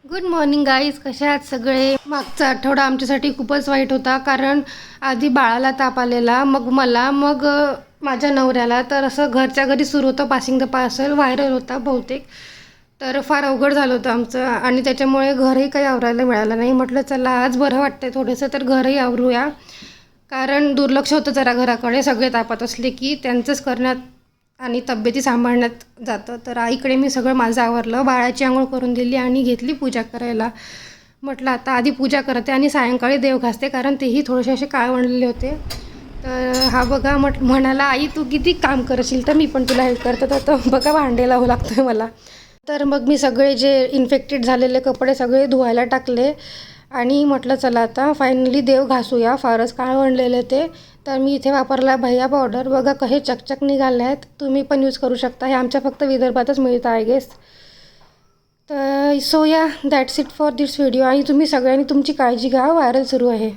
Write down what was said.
Good morning guys, कशा आहात सगळे. मागचा आठवडा आमच्यासाठी खूपच वाईट होता, कारण आधी बाळाला ताप आलेला, मग मला, मग माझ्या नवऱ्याला. तर असं घरच्या घरी सुरू होतं पासिंग द पार्सल, व्हायरल होता बहुतेक. तर फार अवघड झालं होतं आमचं, आणि त्याच्यामुळे घरही काही आवरायला मिळालं नाही. म्हटलं चला आज बरं वाटतंय थोडंसं, तर घरही आवरूया, कारण दुर्लक्ष होतं जरा घराकडे. सगळे तापात असले की त्यांचंच करण्यात आणि तब्येती सांभाळण्यात जातं. तर आईकडे मी सगळं माझं आवरलं, बाळाची आंघोळ करून दिली आणि घेतली पूजा करायला. म्हटलं आता आधी पूजा करते आणि सायंकाळी देव घासते, कारण तेही थोडेसे असे काळवंडलेले होते. तर हा बघा म्हणाला आई तू किती काम करशील, तर मी पण तुला हेल्प करते. तर बघा भांडे लावू लागतं आहे मला. तर मग मी सगळे जे इन्फेक्टेड झालेले कपडे सगळे धुवायला टाकले आणि म्हटलं चला आता फायनली देव घासूया, फारच काळवंडलेले ते. तर मी इथे वापरला भैया पावडर. बघा कसे चकचक निघाले आहेत, तुम्ही पण यूज करू शकता. हे आमच्या फक्त विदर्भातच मिळतं आय गेस. तर सो या that's it for this video. आणि तुम्ही सगळ्यांनी तुमची काळजी घ्या, व्हायरल सुरू आहे.